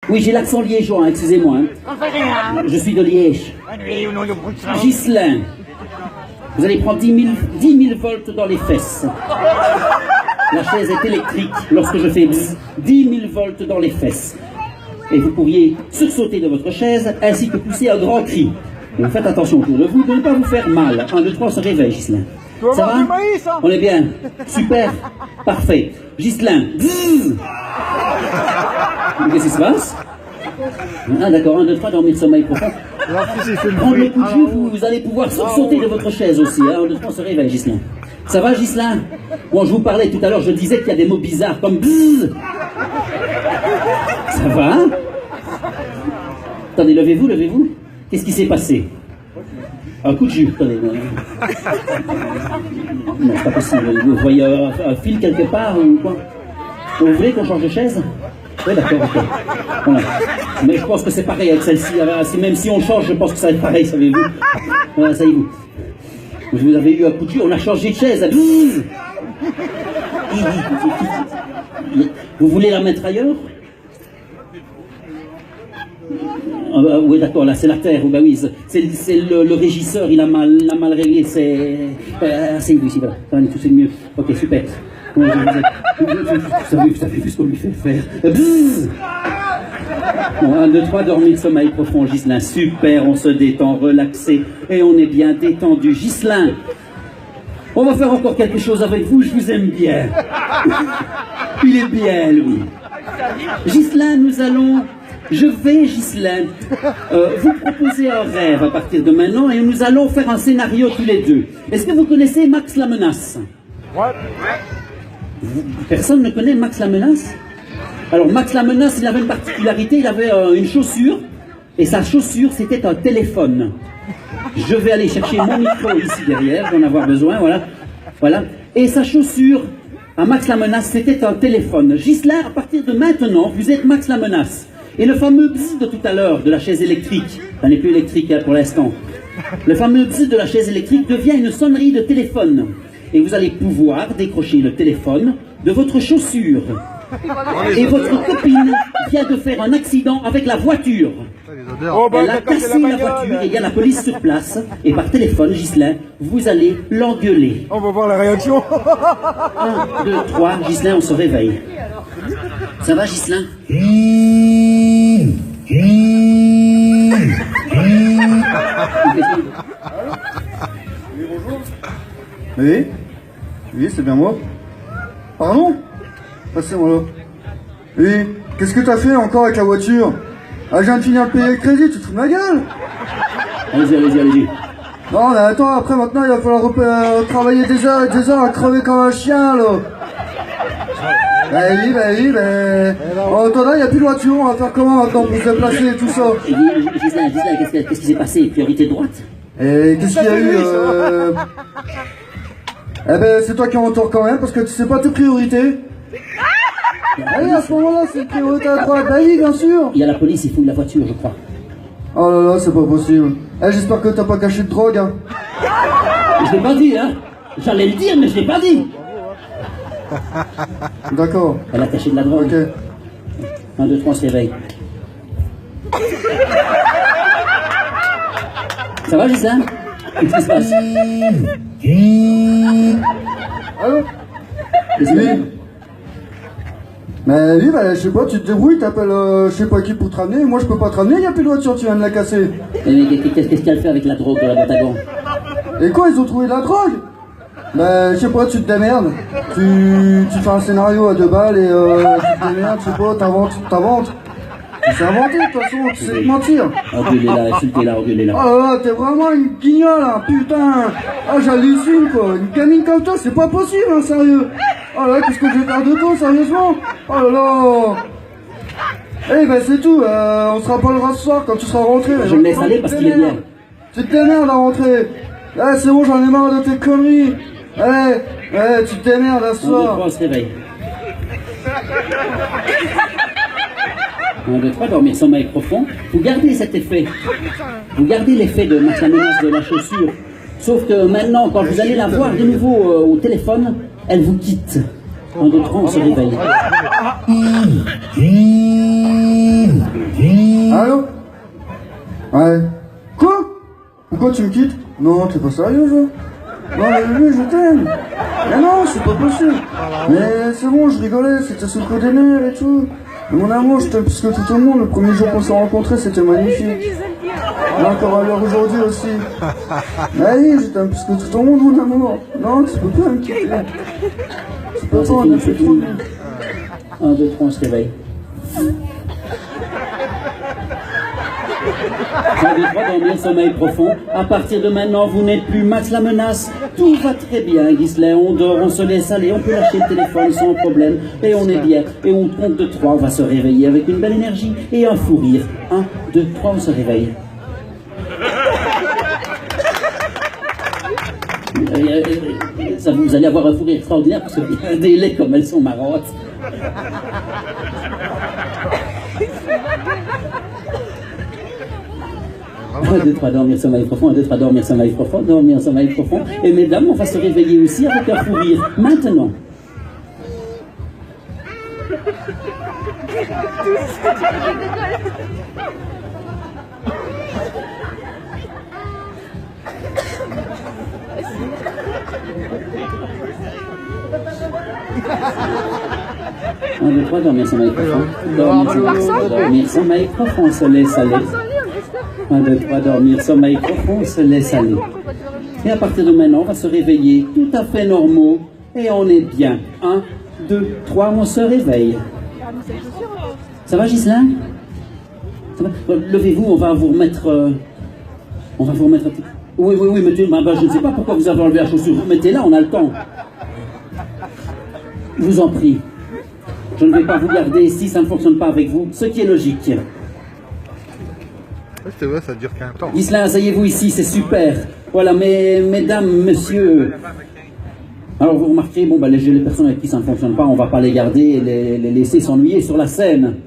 Oui, j'ai l'accent liégeois, hein, excusez-moi. Hein. Je suis de Liège. Ghislain, vous allez prendre 10 000 volts dans les fesses. La chaise est électrique lorsque je fais bzz, 10 000 volts dans les fesses. Et vous pourriez sursauter de votre chaise ainsi que pousser un grand cri. Donc faites attention autour de vous de ne pas vous faire mal. 1, 2, 3, on se réveille, Ghislain. Ça va? On est bien. Super. Parfait. Ghislain. Bzzz. Qu'est-ce qui se passe? Ah d'accord, 1, 2, 3, dormir sommeil profond. Prendre le coup de jus, vous allez pouvoir sauter de votre chaise aussi. 1, 2, 3, on se réveille, Ghislain. Ça va, Ghislain? Bon, je vous parlais tout à l'heure, je disais qu'il y a des mots bizarres comme bzzz. Ça va? Attendez, levez-vous, levez-vous. Qu'est-ce qui s'est passé? Un coup de jus, attendez. Non, c'est pas possible. Vous voyez un fil quelque part ou quoi? Vous voulez qu'on change de chaise? Oui, d'accord, ok. Voilà. Mais je pense que c'est pareil avec celle-ci. Même si on change, je pense que ça va être pareil, savez-vous. Voilà, ça y est, vous avez eu un coup de jus, on a changé de chaise. Vous voulez la mettre ailleurs? Oui, d'accord, là c'est la terre. Bah oui, c'est le régisseur, il a mal réglé. Asseyez-vous ici, voilà. Ça va aller tout c'est mieux. Ok, super. Vous avez vu ce qu'on lui fait faire. Bon, 1, 2, 3, dormir, sommeil profond, Ghislain. Super, on se détend, relaxé. Et on est bien détendu. Ghislain, on va faire encore quelque chose avec vous, je vous aime bien. Il est bien, lui. Ghislain, Ghislain, vous proposer un rêve à partir de maintenant et nous allons faire un scénario tous les deux. Est-ce que vous connaissez Max la Menace? Ouais. Personne ne connaît Max la Menace? Alors Max la Menace, il avait une particularité, il avait une chaussure, et sa chaussure c'était un téléphone. Je vais aller chercher mon micro ici derrière, je vais en avoir besoin, voilà. Voilà. Et sa chaussure, à Max la Menace, c'était un téléphone. Ghislain, à partir de maintenant, vous êtes Max la Menace. Et le fameux bzzz de tout à l'heure, de la chaise électrique, ça n'est plus électrique hein, pour l'instant, le fameux bzzz de la chaise électrique devient une sonnerie de téléphone. Et vous allez pouvoir décrocher le téléphone de votre chaussure. Et votre copine vient de faire un accident avec la voiture. Elle a cassé la voiture et il y a la police sur place. Et par téléphone, Ghislain, vous allez l'engueuler. On va voir la réaction. 1, 2, 3, Ghislain, on se réveille. Ça va, Ghislain? Oui, bonjour. Oui, c'est bien moi. Pardon? Passez-moi là. Oui, qu'est-ce que t'as fait encore avec la voiture? Ah, je viens de finir de payer le crédit, tu te fous de ma gueule? Allez-y, allez-y, allez-y. Non, mais attends, après maintenant il va falloir travailler des heures à crever comme un chien là. Bah oui, en attendant, il n'y a plus de voiture, on va faire comment maintenant pour se déplacer et tout ça? Et Ghislain, qu'est-ce qui s'est passé? Priorité droite? Et qu'est-ce qu'il y a eu Eh ben, c'est toi qui entoure quand même, parce que tu sais pas tes priorités. Allez, à ce moment-là, c'est priorité à droite. Bah oui, bien sûr. Il y a la police, il fouille la voiture, je crois. Oh là là, c'est pas possible. Eh, j'espère que t'as pas caché de drogue, hein. Je l'ai pas dit, hein. J'allais le dire, mais je l'ai pas dit. D'accord. Elle a caché de la drogue. Ok. 1, 2, 3, on se réveille. Ça va, Ghislain? Qu'est-ce qui se passe? Allô? Oui. Mais oui, bah, je sais pas, tu te débrouilles, t'appelles je sais pas qui pour te ramener. Moi, je peux pas te ramener, y a plus de voiture, tu viens de la casser. Qu'est-ce qu'elle fait avec la drogue de la boîte à gants? Et quoi, ils ont trouvé de la drogue? Bah, je sais pas, tu te démerdes. Tu fais un scénario à 2 balles et tu te démerdes, je sais pas, t'inventes. Tu sais inventer, de toute façon, tu sais mentir. Engueulez-la, insultez-la, engueulez-la. Oh là là, t'es vraiment une guignole, hein, putain. Ah, j'hallucine, quoi. Une gamine comme toi, c'est pas possible, hein, sérieux. Oh là là, qu'est-ce que je vais faire de toi, sérieusement? Oh là là. Eh ben, c'est tout, on se rappellera ce soir quand tu seras rentré. Je me laisse aller parce qu'il est bien. Tu te démerdes à rentrer. Ah, c'est bon, j'en ai marre de tes conneries. Tu te démerdes à ce soir. 1, 2, 3, on se réveille. 1, 2, 3, dormir sommeil profond. Vous gardez cet effet. Vous gardez l'effet de Max la Menace de la chaussure. Sauf que maintenant, quand vous allez la voir de nouveau au téléphone, elle vous quitte. 1, 2, 3, on se réveille. quoi, tu me quittes? Non, t'es pas sérieuse, hein? Non, mais bébé, je t'aime. Mais non, c'est pas possible. Mais c'est bon, je rigolais, c'était sous le coup des nerfs et tout. Mais mon amour, je t'aime plus que tout au monde. Le premier jour qu'on s'est rencontrés, c'était magnifique. Et encore à l'heure aujourd'hui aussi. Ah oui, je t'aime plus que tout au monde, mon amour. Non, tu peux pas me quitter. Tu peux pas, on a fait tout. 1, 2, 3, on se réveille. 1, 2, 3, dormir, sommeil profond. À partir de maintenant, vous n'êtes plus Max la menace. Tout va très bien, Ghislain. On dort, on se laisse aller, on peut lâcher le téléphone sans problème. Et on est bien. Et on compte de 3, on va se réveiller avec une belle énergie et un fou rire. 1, 2, 3, on se réveille. Ça, vous allez avoir un fou rire extraordinaire parce que regardez-les comme elles sont marrantes. 1, 2, 3, dormir, sommeil profond. 1, 2, 3, dormir, sommeil profond. Dormir, sommeil profond. Et mesdames, on va se réveiller aussi avec un fou rire. Maintenant. Un, 2, 3, dormir, sommeil profond. Dormir, sommeil profond, on se laisse aller. 1, 2, 3, dormir, sommeil profond, on se laisse aller. Et à partir de maintenant, on va se réveiller tout à fait normaux et on est bien. 1, 2, 3, on se réveille. Ça va, Ghislain? Ça va? Levez-vous, on va vous remettre... on va vous remettre... Oui, mettez... je ne sais pas pourquoi vous avez enlevé la chaussure. Mettez-la, on a le temps. Je vous en prie. Je ne vais pas vous garder si ça ne fonctionne pas avec vous, ce qui est logique. C'est vrai, ça dure qu'un temps. Ghislain, asseyez-vous ici, c'est super. Voilà, mesdames, messieurs. Alors vous remarquez, bon, les personnes avec qui ça ne fonctionne pas, on ne va pas les garder et les laisser s'ennuyer sur la scène.